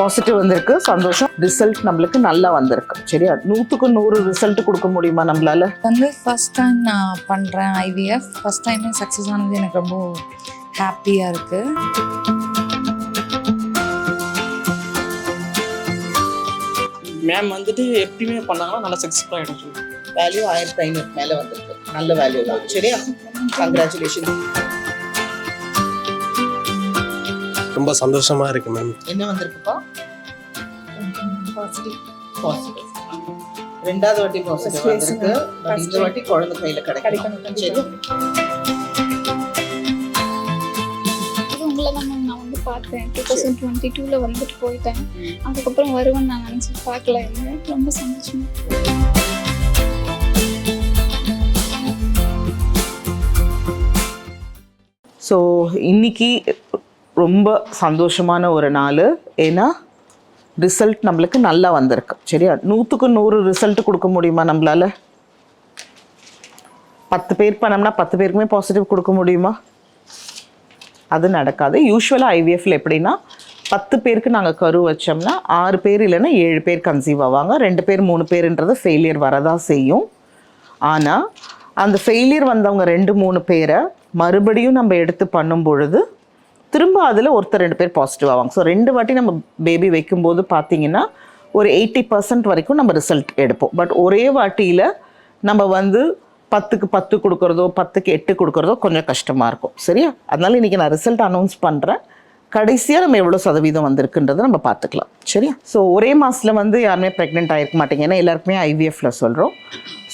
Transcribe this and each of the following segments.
Positive வந்திருக்கு, சந்தோஷம். Result நம்மளுக்கு நல்லா வந்திருக்கு. சரியா? 100க்கு 100 ரிசல்ட் கொடுக்க முடியுமா நம்மளால? ஃபர்ஸ்ட் டைம் நான் பண்ணுறேன் ஐவிஎஃப். ஃபர்ஸ்ட் டைமே சக்ஸஸ் ஆனது எனக்கு ரொம்ப ஹாப்பியாக இருக்குது. மேம் வந்துட்டு எப்பயுமே பண்ணாங்கன்னா நல்லா சக்ஸஸ்ஃபுல் ஆகிடும் சொல்லி வேல்யூ 1500 மேலே வந்திருக்கு. நல்ல வேல்யூ தான். சரியா? கங்க்ராச்சுலேஷன். ரொம்ப சந்தோஷமா இருக்கு மேம். என்ன வந்திருக்குப்பா? பாசிட்டிவ். பாசிட்டிவ். ரெண்டாவது வாட்டி பாசிட்டிவ் வந்திருக்கு. பட் இந்த வாட்டி குழந்தை கையில கிடைக்கும். சரி. உங்களை தான் நான் வந்து பார்த்தேன். 2022ல வந்துட்டு போயிட்டேன். அதுக்கப்புறம் வருவேன்னு நான் நினச்சி பார்க்கல. எனக்கு ரொம்ப சந்தோஷம். ஸோ இன்னைக்கு ரொம்ப சந்தோஷமான ஒரு நாள். ஏன்னா ரிசல்ட் நம்மளுக்கு நல்லா வந்திருக்கு. சரியா? 100க்கு 100 ரிசல்ட் கொடுக்க முடியுமா நம்மளால? 10 பேர் பண்ணோம்னா 10 பேருக்குமே பாசிட்டிவ் கொடுக்க முடியுமா? அது நடக்காது. யூஸ்வலாக ஐவிஎஃப்ல எப்படின்னா 10 பேருக்கு நாங்கள் கரு வச்சோம்னா 6 பேர் இல்லைன்னா 7 பேர் கன்சீவ் ஆவாங்க. 2 பேர் 3 பேருன்றது ஃபெயிலியர் வரதான் செய்யும். ஆனால் அந்த ஃபெயிலியர் வந்தவங்க 2-3 பேரை மறுபடியும் நம்ம எடுத்து பண்ணும் பொழுது திரும்ப அதில் 1-2 பேர் பாசிட்டிவ் ஆவாங்க. ஸோ 2 வாட்டி நம்ம பேபி வைக்கும்போது பார்த்தீங்கன்னா ஒரு 80% வரைக்கும் நம்ம ரிசல்ட் எடுப்போம். பட் ஒரே வாட்டியில் நம்ம வந்து 10க்கு 10 கொடுக்குறதோ 10க்கு 8 கொடுக்குறதோ கொஞ்சம் கஷ்டமாக இருக்கும். சரியா? அதனால இன்றைக்கி நான் ரிசல்ட் அனௌன்ஸ் பண்ணுறேன். கடைசியாக நம்ம எவ்வளோ சதவீதம் வந்திருக்குன்றதை நம்ம பார்த்துக்கலாம். சரியா? ஸோ ஒரே மாதத்தில் வந்து யாருமே ப்ரெக்னென்ட் ஆகிருக்க மாட்டேங்க. ஏன்னா எல்லாருக்குமே ஐவிஎஃப்ல சொல்கிறோம்.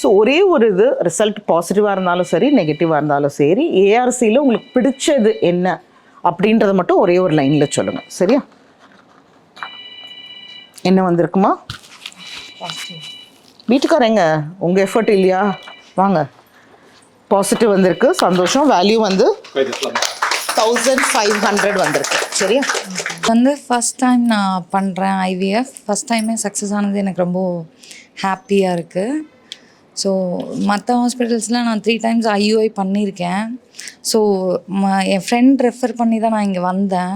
ஸோ ஒரே ஒரு இது ரிசல்ட் பாசிட்டிவாக இருந்தாலும் சரி, நெகட்டிவாக இருந்தாலும் சரி, ஏஆர்சியில் உங்களுக்கு பிடிச்சது என்ன அப்படின்றத மட்டும் ஒரே ஒரு லைனில் சொல்லுங்கள். சரியா? என்ன வந்திருக்குமா? வீட்டுக்காரங்க உங்கள் எஃபர்ட் இல்லையா? வாங்க. பாசிட்டிவ் வந்திருக்கு, சந்தோஷம். வேல்யூ வந்து 1500 வந்திருக்கு. சரியா? ஃபர்ஸ்ட் டைம் நான் பண்ணுறேன் ஐவிஎஃப். ஃபர்ஸ்ட் டைமே சக்ஸஸ் ஆனது எனக்கு ரொம்ப ஹாப்பியாக இருக்குது. ஸோ மற்ற ஹாஸ்பிட்டல்ஸில் நான் 3 டைம்ஸ் ஐயூஐ பண்ணியிருக்கேன். ஸோ என் ஃப்ரெண்ட் ரெஃபர் பண்ணி தான் நான் இங்கே வந்தேன்.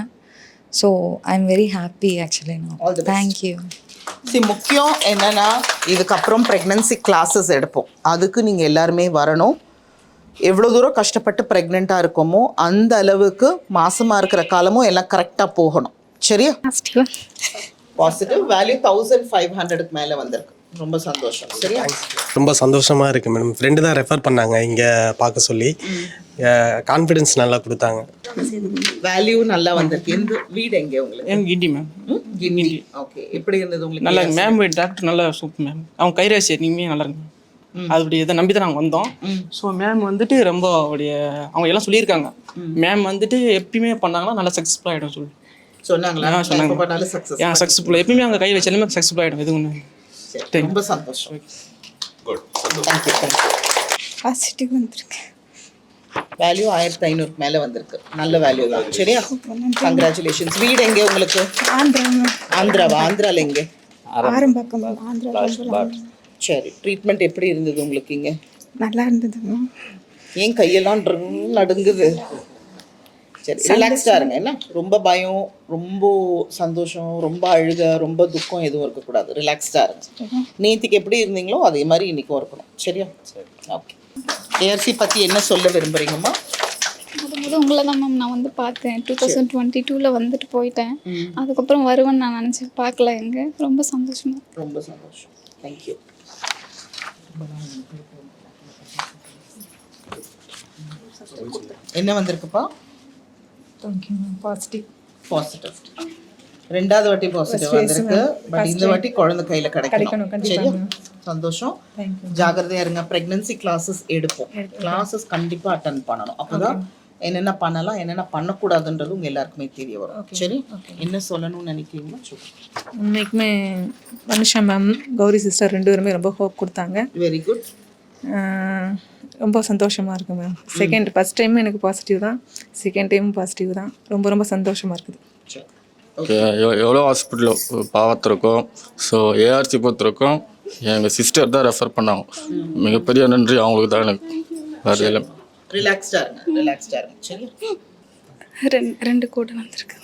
So I am very happy actually. Thank you. முக்கியம் என்னென்னா இதுக்கப்புறம் ப்ரெக்னன்சி கிளாஸஸ் எடுப்போம். அதுக்கு நீங்கள் எல்லாருமே வரணும். எவ்வளோ தூரம் கஷ்டப்பட்டு ப்ரெக்னெண்ட்டாக இருக்கோமோ அந்த அளவுக்கு மாசமாக இருக்கிற காலமும் எல்லாம் கரெக்டாக போகணும். சரியா? பாசிட்டிவ் வேல்யூ 1500க்கு மேலே வந்திருக்கு. ரொம்ப சந்தோஷம். சரியா? ரொம்ப சந்தோஷமா இருக்கு மேடம். ஃப்ரெண்டு தான் ரெஃபர் பண்ணாங்க இங்கே பார்க்க சொல்லி. கான்ஃபிடன்ஸ் நல்லா கொடுத்தாங்க. வேல்யூ நல்லா வந்திருக்கு. எந்த வீடு எங்கே உங்களுக்கு? என் கிண்டி மேம். கிண்டி. ஓகே. எப்படி இருந்தது உங்களுக்கு? நல்லா மேம். டாக்டர் நல்லா சூப்பர் மேம். அவங்க கைராசி நீங்க நல்லா இருக்கு. அப்படி இதை நம்பி தான் நாங்கள் வந்தோம். ஸோ மேம் வந்துட்டு ரொம்ப அவங்க எல்லாம் சொல்லியிருக்காங்க. மேம் வந்துட்டு எப்பயுமே பண்ணாங்கன்னா நல்லா சக்ஸஸ்ஃபுல் ஆகிடும் சொல்லி சொன்னாங்களா? சொன்னாங்க. சக்ஸஸ்ஃபுல் எப்பயுமே அவங்க கை வச்சு எல்லாமே சக்ஸஸ்ஃபுல் ஆகிடும். எது ஒன்று. ரொம்ப சந்தோஷம். தேங்க்யூ. பாசிட்டிவ் வந்திருக்கு. வேல்யூ 1500 மேலே வந்திருக்கு. நல்ல வேல்யூ தான். சரியா? கங்க்ராச்சுலேஷன்ஸ். வீடு எங்கே உங்களுக்கு? ஆந்திராவா? ஆந்திராவில் எங்கே? ஆரம்பாக்கம். ஆந்திரா. சரி. ட்ரீட்மெண்ட் எப்படி இருந்தது உங்களுக்கு இங்கே? நல்லா இருந்தது. ஏன் கையெல்லாம் நடுங்குது? சரி, ரிலாக்ஸ்டாக இருங்க. என்ன ரொம்ப பயம், ரொம்ப சந்தோஷம், ரொம்ப அழுக, ரொம்ப துக்கம் எதுவும் இருக்கக்கூடாது. ரிலாக்ஸ்டாக இருங்க. நேற்றுக்கு எப்படி இருந்தீங்களோ அதே மாதிரி இன்றைக்கும் இருக்கணும். சரியா? சரி. ஓகே. ஏஆர்சி பற்றி என்ன சொல்ல விரும்புகிறீங்கம்மா? உங்களை தான் மேம் நான் வந்து பார்த்தேன். 2022ல வந்துட்டு போயிட்டேன். அதுக்கப்புறம் வருவேன்னு நான் நினச்சி பார்க்கல. ரொம்ப சந்தோஷமா. ரொம்ப சந்தோஷம். தேங்க்யூ. என்ன வந்திருக்குப்பா? பாசிட்டிவ். பாசிட்டிவ். ரெண்டாவது வாட்டி பாசிட்டிவ் வந்திருக்கு. பட் இந்த வாட்டி குழந்தை கையில கிடைக்கணும். சரியா? சந்தோஷம். ஜாகிரதையா இருங்க. பிரெக்னன்சி கிளாஸஸ் எடுப்போம். கிளாஸஸ் கண்டிப்பா அட்டெண்ட் பண்ணணும். அப்பதான் என்னென்ன பண்ணலாம், என்னென்ன பண்ணக்கூடாதுன்றது உங்க எல்லாருக்குமே தெரிய வரும். சரி? என்ன சொல்லணும்னு நினைக்கிறீங்களா? உண்மைக்குமே மனுஷா மேம், கௌரி சிஸ்டர் 2 பேருமே ரொம்ப ஹோப் கொடுத்தாங்க. Very good. ரொம்ப சந்தோஷமாக இருக்குது மேம். ஃபஸ்ட் டைம் எனக்கு பாசிட்டிவ் தான், செகண்ட் டைமும் பாசிட்டிவ் தான். ரொம்ப ரொம்ப சந்தோஷமாக இருக்குது. எவ்வளோ ஹாஸ்பிட்டல் பார்த்துருக்கோம். ஸோ ஏஆர்சி பொறுத்திருக்கோம் எங்கள் சிஸ்டர் தான் ரெஃபர் பண்ணாங்க. மிகப்பெரிய நன்றி அவங்களுக்கு தான். எனக்கு வேறு இல்லை. ரிலாக்ஸ்டாக இருங்க. சரி? 2 கோடு வந்திருக்கு.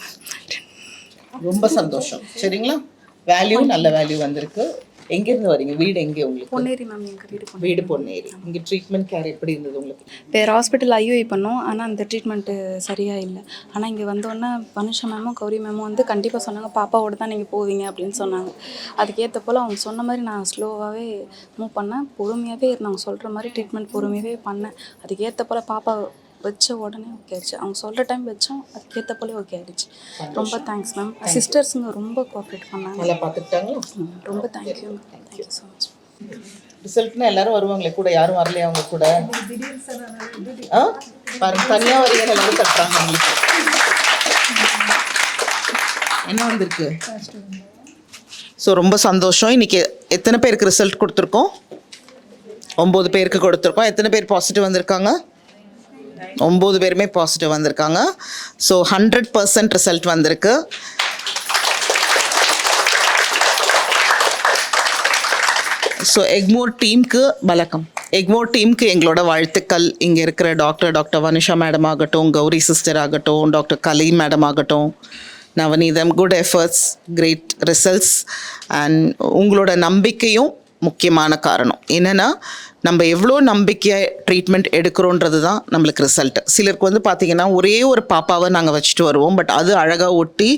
ரொம்ப சந்தோஷம். சரிங்களா? வேல்யூ நல்ல வேல்யூ வந்திருக்கு. எங்கேருந்து வரீங்க? வீடு எங்கே உங்களுக்கு? பொன்னேரி மேம், எங்கள் வீடு வீடு பொன்னேரி. இங்கே ட்ரீட்மெண்ட் கேர் எப்படி இருந்தது உங்களுக்கு? வேறு ஹாஸ்பிட்டல் ஐயூஐ பண்ணோம், ஆனால் அந்த ட்ரீட்மெண்ட்டு சரியாக இல்லை. ஆனால் இங்கே வந்தோடனே வனுஷா மேமும் கௌரி மேமும் வந்து கண்டிப்பாக சொன்னாங்க, பாப்பாவோட தான் நீங்கள் போவீங்க அப்படின்னு சொன்னாங்க. அதுக்கேற்ற போல் அவங்க சொன்ன மாதிரி நான் ஸ்லோவாகவே மூவ் பண்ணேன். பொறுமையாகவே இருந்தாங்க, சொல்கிற மாதிரி ட்ரீட்மெண்ட் பொறுமையாகவே பண்ணேன். அதுக்கேற்ற போல் பாப்பா வச்ச உடனே ஓகே ஆயிடுச்சு. அவங்க சொல்கிற டைம் வச்சோம், அதுக்கேற்ற போலே ஓகே ஆகிடுச்சு. ரொம்ப தேங்க்ஸ் மேம். சிஸ்டர்ஸுங்க ரொம்ப கோஆப்ரேட் பண்ணாங்க. நல்லா பார்த்துக்கிட்டாங்களா? ரொம்ப thank you ma'am. Thank you so much. ரிசல்ட்னா எல்லாரும் வருவாங்களே கூட, யாரும் வரலையா அவங்க கூட? பாருங்க, தனியாக வரீங்க, எல்லாரும் தட்டுறாங்க உங்களுக்கு. என்ன வந்திருக்கு? ஸோ ரொம்ப சந்தோஷம். இன்னைக்கு எத்தனை பேருக்கு ரிசல்ட் கொடுத்துருக்கோம்? 9 பேருக்கு கொடுத்துருக்கோம். எத்தனை பேர் பாசிட்டிவ் வந்திருக்காங்க? 9 பேருமே பாசிட்டிவ் வந்திருக்காங்க. ஸோ 100% ரிசல்ட் வந்திருக்கு. ஸோ எக்மோர் டீமுக்கு வணக்கம். எக்மோர் டீமுக்கு எங்களோட வாழ்த்துக்கள். இங்கே இருக்கிற டாக்டர் வனுஷா மேடம் ஆகட்டும், கௌரி சிஸ்டர் ஆகட்டும், டாக்டர் கலீம் மேடம் ஆகட்டும், Navaneetham, good efforts, great results. And உங்களோட நம்பிக்கையும் முக்கியமான காரணம். என்னென்னா, நம்ம எவ்வளோ நம்பிக்கையாக ட்ரீட்மெண்ட் எடுக்கிறோன்றது தான் நம்மளுக்கு ரிசல்ட். சிலருக்கு வந்து பார்த்திங்கன்னா ஒரே ஒரு பாப்பாவை நாங்கள் வச்சுட்டு வருவோம், பட் அது அழகாக ஒட்டி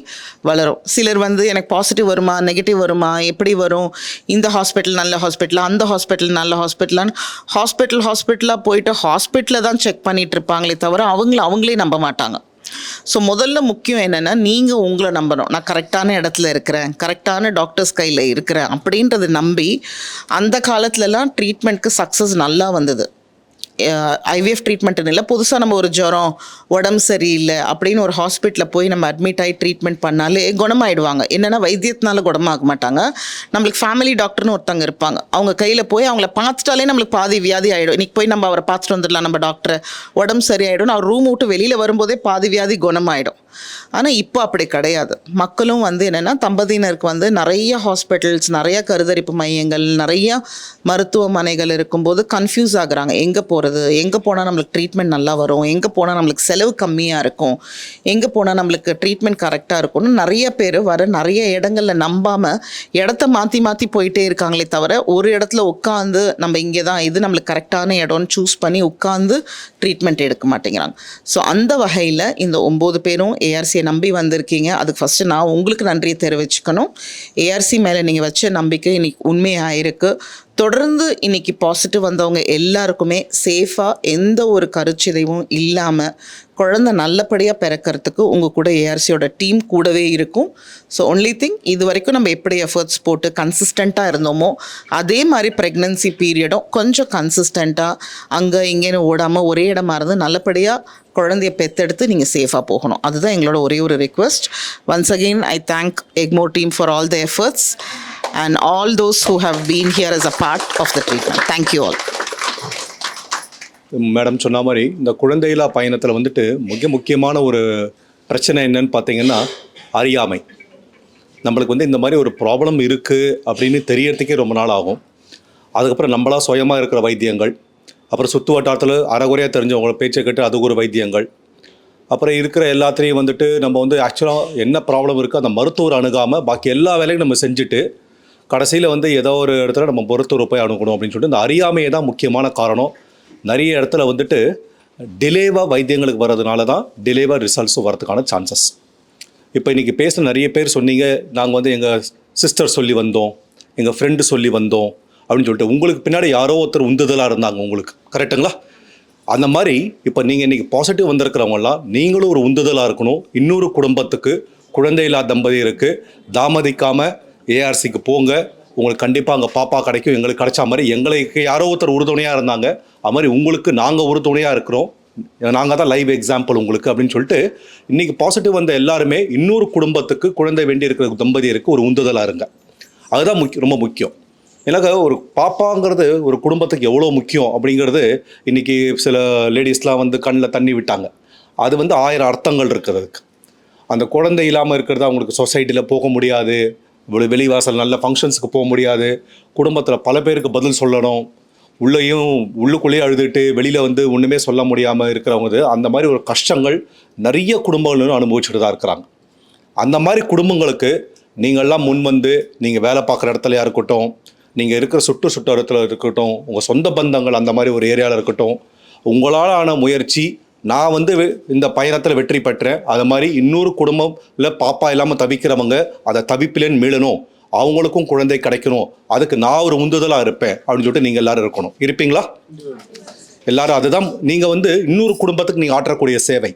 வளரும். சிலர் வந்து எனக்கு பாசிட்டிவ் வருமா, நெகட்டிவ் வருமா, எப்படி வரும், இந்த ஹாஸ்பிட்டல் நல்ல ஹாஸ்பிட்டலா, அந்த ஹாஸ்பிட்டல் நல்ல ஹாஸ்பிட்டலான்னு ஹாஸ்பிட்டலாக போயிட்டு ஹாஸ்பிட்டலில் தான் செக் பண்ணிகிட்டு இருப்பாங்களே தவிர அவங்களே நம்ப மாட்டாங்க. ஸோ முதல்ல முக்கியம் என்னென்னா, நீங்கள் உங்களை நம்பணும். நான் கரெக்டான இடத்துல இருக்கிறேன், கரெக்டான டாக்டர்ஸ் கையில் இருக்கிறேன் அப்படின்றத நம்பி அந்த காலத்துலலாம் ட்ரீட்மெண்ட்க்கு சக்ஸஸ் நல்லா வந்தது. ஐவிஎஃப் ட்ரீட்மெண்ட்டுன்னு இல்லை, புதுசாக நம்ம ஒரு ஜுரம், உடம்பு சரியில்லை அப்படின்னு ஒரு ஹாஸ்பிட்டலில் போய் நம்ம அட்மிட் ஆகி ட்ரீட்மெண்ட் பண்ணாலே குணமாயிடுவாங்க. என்னென்னா, வைத்தியத்தினால குணமாக மாட்டாங்க. நம்மளுக்கு ஃபேமிலி டாக்டர்னு ஒருத்தங்க இருப்பாங்க, அவங்க கையில் போய் அவங்கள பார்த்துட்டாலே நம்மளுக்கு பாதி வியாதி ஆகிடும். இன்றைக்கி போய் நம்ம அவரை பார்த்துட்டு வந்துடலாம், நம்ம டாக்டரை, உடம்பு சரியாயிடும், அவர் ரூம் விட்டு வெளியில் வரும்போதே பாதி வியாதி குணமாயிடும். ஆனால் இப்போ அப்படி கிடையாது. மக்களும் வந்து என்னென்னா, தம்பதியினருக்கு வந்து நிறைய ஹாஸ்பிட்டல்ஸ், நிறைய கருத்தரிப்பு மையங்கள், நிறைய மருத்துவமனைகள் இருக்கும்போது கன்ஃபியூஸ் ஆகுறாங்க. எங்கே போகிறது, எங்கே போனால் நம்மளுக்கு ட்ரீட்மெண்ட் நல்லா வரும், எங்கே போனால் நம்மளுக்கு செலவு கம்மியாக இருக்கும், எங்கே போனால் நம்மளுக்கு ட்ரீட்மெண்ட் கரெக்டாக இருக்கும்னு நிறைய பேர் நிறைய இடங்களில் நம்பாமல் இடத்த மாற்றி போயிட்டே இருக்காங்களே தவிர, ஒரு இடத்துல உட்காந்து நம்ம இங்கே தான் இது நம்மளுக்கு கரெக்டான இடம்னு சூஸ் பண்ணி உட்காந்து ட்ரீட்மெண்ட் எடுக்க மாட்டேங்கிறாங்க. ஸோ அந்த வகையில் இந்த 9 பேரும் ஏஆர்சியை நம்பி வந்திருக்கீங்க. அதுக்கு ஃபஸ்ட்டு நான் உங்களுக்கு நன்றியை தெரிவிச்சுக்கணும். ஏஆர்சி மேலே நீங்கள் வச்ச நம்பிக்கை இன்னைக்கு உண்மையாக இருக்குது. தொடர்ந்து இன்றைக்கி பாசிட்டிவ் வந்தவங்க எல்லாருக்குமே சேஃபாக எந்த ஒரு கருச்சிதைவும் இல்லாமல் குழந்தை நல்லபடியாக பிறக்கிறதுக்கு உங்கள் கூட ஏஆர்சியோட டீம் கூடவே இருக்கும். ஸோ ஒன்லி திங், இது வரைக்கும் நம்ம எப்படி எஃபர்ட்ஸ் போட்டு கன்சிஸ்டண்ட்டாக இருந்தோமோ அதே மாதிரி ப்ரெக்னன்சி பீரியடும் கொஞ்சம் கன்சிஸ்டண்ட்டாக அங்கே இங்கேன்னு ஓடாமல் ஒரே இடமா இருந்து நல்லபடியாக குழந்தைய பெற்றெடுத்து நீங்கள் சேஃபாக போகணும். அதுதான் எங்களோட ஒரே ஒரு request. Once again I thank Egmore team for all the efforts and all those who have been here as a part of the treatment. Thank you all. Madam சொன்ன மாதிரி இந்த குழந்தையில்லா பயணத்தில் வந்துட்டு முக்கியமான ஒரு பிரச்சனை என்னன்னு பார்த்தீங்கன்னா அறியாமை. நம்மளுக்கு வந்து இந்த மாதிரி ஒரு ப்ராப்ளம் இருக்குது அப்படின்னு தெரியறதுக்கே ரொம்ப நாள் ஆகும். அதுக்கப்புறம் நம்மளா சுயமாக இருக்கிற வைத்தியங்கள், அப்புறம் சுற்று வட்டாரத்தில் அறகுறையாக தெரிஞ்சவங்கள பேச்சை கேட்டு அதுக்கு ஒரு வைத்தியங்கள், அப்புறம் இருக்கிற எல்லாத்துலேயும் வந்துட்டு நம்ம வந்து ஆக்சுவலாக என்ன ப்ராப்ளம் இருக்குது அந்த மருத்துவர் அணுகாமல் பாக்கி எல்லா வேலையும் நம்ம செஞ்சுட்டு கடைசியில் வந்து ஏதோ ஒரு இடத்துல நம்ம மருத்துவரை போய் அணுகணும் அப்படின்னு சொல்லிட்டு இந்த அறியாமையை தான் முக்கியமான காரணம். நிறைய இடத்துல வந்துட்டு டிலேவாக வைத்தியங்களுக்கு வர்றதுனால தான் டிலேவாக ரிசல்ட்ஸும் வரதுக்கான சான்சஸ். இப்போ இன்றைக்கி பேசின நிறைய பேர் சொன்னீங்க, நாங்கள் வந்து எங்கள் சிஸ்டர் சொல்லி வந்தோம், எங்கள் ஃப்ரெண்டு சொல்லி வந்தோம் அப்படின்னு சொல்லிட்டு. உங்களுக்கு பின்னாடி யாரோ ஒருத்தர் உந்துதலாக இருந்தாங்க உங்களுக்கு, கரெக்டுங்களா? அந்த மாதிரி இப்போ நீங்கள் இன்றைக்கி பாசிட்டிவ் வந்திருக்கிறவங்களாம் நீங்களும் ஒரு உந்துதலாக இருக்கணும். இன்னொரு குடும்பத்துக்கு குழந்தையில்லா தம்பதியருக்கு தாமதிக்காமல் ஏஆர்சிக்கு போங்க. உங்களுக்கு கண்டிப்பாக அங்கே பாப்பா கிடைக்கும். எங்களுக்கு கிடைச்சா மாதிரி எங்களுக்கு யாரோ ஒருத்தர் உறுதுணையாக இருந்தாங்க, அது மாதிரி உங்களுக்கு நாங்கள் உறுதுணையாக இருக்கிறோம், நாங்கள் தான் லைவ் எக்ஸாம்பிள் உங்களுக்கு அப்படின்னு சொல்லிட்டு இன்றைக்கி பாசிட்டிவ் வந்த எல்லாருமே இன்னொரு குடும்பத்துக்கு குழந்தை வேண்டி இருக்கிற தம்பதியருக்கு ஒரு உந்துதலாக இருங்க. அதுதான் ரொம்ப முக்கியம். எனக்கு ஒரு பாப்பாங்கிறது ஒரு குடும்பத்துக்கு எவ்வளோ முக்கியம் அப்படிங்கிறது இன்றைக்கி சில லேடிஸ்லாம் வந்து கண்ணில் தண்ணி விட்டாங்க. அது வந்து 1000 அர்த்தங்கள் இருக்கிறதுக்கு. அந்த குழந்தை இல்லாமல் இருக்கிறது அவங்களுக்கு சொசைட்டியில் போக முடியாது, வெளிவாசல் நல்ல ஃபங்க்ஷன்ஸுக்கு போக முடியாது, குடும்பத்தில் பல பேருக்கு பதில் சொல்லணும், உள்ளுக்குள்ளேயே அழுதுட்டு வெளியில் வந்து ஒன்றுமே சொல்ல முடியாமல் இருக்கிறவங்க, அந்த மாதிரி ஒரு கஷ்டங்கள் நிறைய குடும்பங்களும் அனுபவிச்சுட்டு தான் இருக்கிறாங்க. அந்த மாதிரி குடும்பங்களுக்கு நீங்கள்லாம் முன் வந்து நீங்கள் வேலை பார்க்குற இடத்துலையா இருக்கட்டும், நீங்கள் இருக்கிற சுற்றுவட்டத்தில் இருக்கட்டும், உங்கள் சொந்த பந்தங்கள் அந்த மாதிரி ஒரு ஏரியாவில் இருக்கட்டும், உங்களால் ஆன முயற்சி நான் வந்து இந்த பயணத்தில் வெற்றி பெற்றேன், அது மாதிரி இன்னொரு குடும்பம் இல்லை பாப்பா இல்லாமல் தவிக்கிறவங்க அதை தவிப்பிலேன்னு மீளணும், அவங்களுக்கும் குழந்தை கிடைக்கணும், அதுக்கு நான் ஒரு உந்துதலாக இருப்பேன் அப்படின்னு சொல்லிட்டு நீங்கள் எல்லாரும் இருக்கணும். இருப்பீங்களா? எல்லாரும் அதுதான் நீங்கள் வந்து இன்னொரு குடும்பத்துக்கு நீங்கள் ஆற்றக்கூடிய சேவை.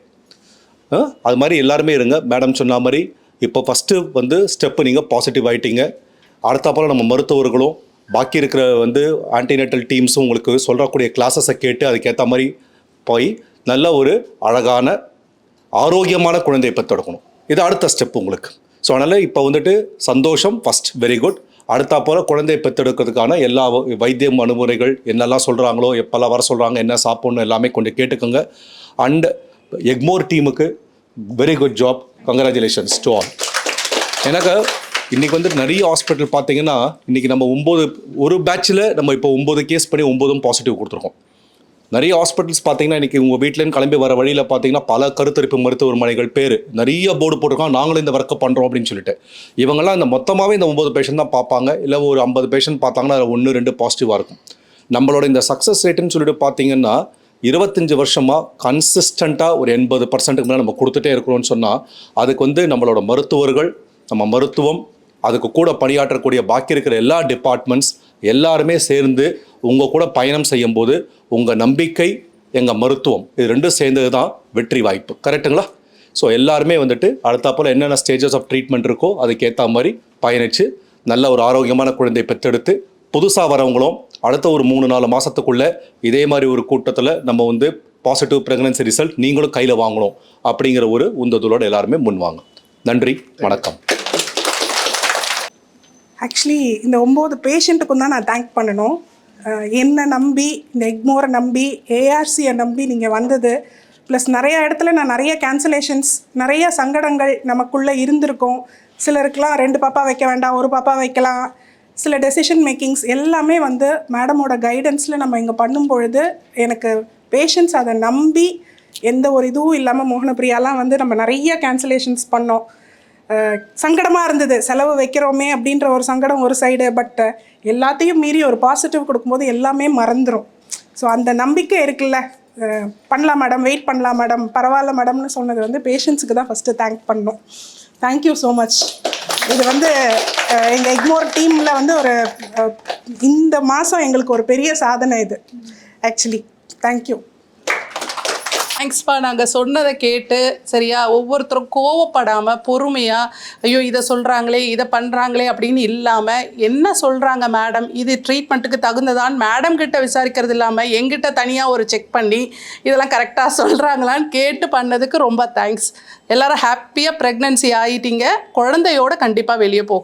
அது மாதிரி எல்லாருமே இருங்க. மேடம் சொன்ன மாதிரி இப்போ ஃபஸ்ட்டு வந்து ஸ்டெப்பு நீங்கள் பாசிட்டிவ் ஆகிட்டீங்க. அடுத்தப்பறம் நம்ம மருத்துவர்களும் பாக்கி இருக்கிற வந்து ஆன்டிநேட்டல் டீம்ஸும் உங்களுக்கு சொல்லக்கூடிய கிளாஸஸை கேட்டு அதுக்கேற்ற மாதிரி போய் நல்ல ஒரு அழகான ஆரோக்கியமான குழந்தையை பெற்றெடுக்கணும். இது அடுத்த ஸ்டெப் உங்களுக்கு. ஸோ அதனால் இப்போ வந்துட்டு சந்தோஷம் ஃபஸ்ட், வெரி குட். அடுத்தாப்போல் குழந்தையை பெற்றெடுக்கிறதுக்கான எல்லா வைத்தியம் அனுமுறைகள் என்னெல்லாம் சொல்கிறாங்களோ, எப்போல்லாம் வர சொல்கிறாங்க, என்ன சாப்பிட்ணும் எல்லாமே கொஞ்சம் கேட்டுக்கோங்க. அண்ட் எக்மோர் டீமுக்கு very good job, congratulations to all. எனக்கு இன்றைக்கி வந்து நிறைய ஹாஸ்பிட்டல் பார்த்தீங்கன்னா இன்றைக்கி நம்ம 9 ஒரு பேட்சில் நம்ம இப்போ 9 கேஸ் பண்ணி 9 பாசிட்டிவ் கொடுத்துருக்கோம். நிறைய ஹாஸ்பிட்டல்ஸ் பார்த்தீங்கன்னா இன்றைக்கி உங்கள் வீட்டிலேருந்து கிளம்பி வர வழியில் பார்த்தீங்கன்னா பல கருத்தரிப்பு மருத்துவமனைகள் பேர் நிறைய போர்டு போட்டிருக்கோம், நாங்களும் இந்த ஒர்க்கை பண்ணுறோம் அப்படின்னு சொல்லிட்டு. இவங்கெல்லாம் இந்த மொத்தமாகவே இந்த 9 பேஷண்ட் தான் பார்ப்பாங்க. இல்லை ஒரு 50 பேஷண்ட் பார்த்தாங்கன்னா அதில் 1-2 பாசிட்டிவாக இருக்கும். நம்மளோட இந்த சக்ஸஸ் ரேட்டுன்னு சொல்லிட்டு பார்த்தீங்கன்னா 25 வருஷமாக கன்சிஸ்டண்ட்டாக ஒரு 80%க்கு மேலே நம்ம கொடுத்துட்டே இருக்கிறோம்னு சொன்னால் அதுக்கு வந்து நம்மளோட மருத்துவர்கள், நம்ம மருத்துவம், அதுக்கு கூட பணியாற்றக்கூடிய பாக்கி இருக்கிற எல்லா டிபார்ட்மெண்ட்ஸ் எல்லாருமே சேர்ந்து உங்கள் கூட பயணம் செய்யும்போது உங்கள் நம்பிக்கை, எங்கள் மருத்துவம், இது ரெண்டும் சேர்ந்தது தான் வெற்றி வாய்ப்பு. கரெக்டுங்களா? ஸோ எல்லாருமே வந்துட்டு அடுத்தாப்போல் என்னென்ன ஸ்டேஜஸ் ஆஃப் ட்ரீட்மெண்ட் இருக்கோ அதுக்கேற்ற மாதிரி பயணித்து நல்ல ஒரு ஆரோக்கியமான குழந்தை பெற்றெடுத்து புதுசாக வரவங்களும் அடுத்த ஒரு 3-4 மாதத்துக்குள்ளே இதே மாதிரி ஒரு கூட்டத்தில் நம்ம வந்து பாசிட்டிவ் ப்ரெக்னன்சி ரிசல்ட் நீங்களும் கையில் வாங்கணும் அப்படிங்கிற ஒரு உந்துதலோடு எல்லாருமே முன்வாங்க. நன்றி, வணக்கம். ஆக்சுவலி இந்த 9 பேஷண்ட்டுக்கும் தான் நான் தேங்க் பண்ணணும். என்னை நம்பி, இந்த எக்மோரை நம்பி, ஏஆர்சியை நம்பி நீங்கள் வந்தது. ப்ளஸ் நிறைய இடத்துல நான் நிறைய கேன்சலேஷன்ஸ், நிறைய சங்கடங்கள் நமக்குள்ளே இருந்திருக்கோம். சிலருக்கெலாம் 2 பாப்பா வைக்க வேண்டாம், 1 பாப்பா வைக்கலாம், சில டெசிஷன் மேக்கிங்ஸ் எல்லாமே வந்து மேடமோட கைடன்ஸில் நம்ம இங்கே பண்ணும் பொழுது எனக்கு பேஷண்ட்ஸ் அதை நம்பி எந்த ஒரு இதுவும் இல்லாமல் மோகனப்பிரியாலாம் வந்து நம்ம நிறைய கேன்சலேஷன்ஸ் பண்ணோம். சங்கடமாக இருந்தது, செலவு வைக்கிறோமே அப்படின்ற ஒரு சங்கடம் ஒரு சைடு. பட் எல்லாத்தையும் மீறி ஒரு பாசிட்டிவ் கொடுக்கும்போது எல்லாமே மறந்துடும். ஸோ அந்த நம்பிக்கை இருக்குல்ல, பண்ணலாம் மேடம், வெயிட் பண்ணலாம் மேடம், பரவாயில்ல மேடம்னு சொன்னது வந்து பேஷண்ட்ஸுக்கு தான் ஃபஸ்ட்டு தேங்க் பண்ணணும். Thank you so much. இது வந்து எங்கள் எக்மோர் டீமில் வந்து ஒரு இந்த மாதம் எங்களுக்கு ஒரு பெரிய சாதனை இது ஆக்சுவலி. தேங்க்யூ. தேங்க்ஸ்ப்பா. நாங்கள் சொன்னதை கேட்டு சரியா ஒவ்வொருத்தரும் கோவப்படாமல் பொறுமையாக, ஐயோ இதை சொல்கிறாங்களே இதை பண்ணுறாங்களே அப்படின்னு இல்லாமல், என்ன சொல்கிறாங்க மேடம், இது ட்ரீட்மெண்ட்டுக்கு தகுந்ததான் மேடம் கிட்ட விசாரிக்கிறது இல்லாமல் எங்கிட்ட தனியாக ஒரு செக் பண்ணி இதெல்லாம் கரெக்டாக சொல்கிறாங்களான்னு கேட்டு பண்ணதுக்கு ரொம்ப தேங்க்ஸ். எல்லோரும் ஹாப்பியாக ப்ரெக்னன்சி ஆகிட்டீங்க. குழந்தையோட கண்டிப்பாக வெளியே போகணும்.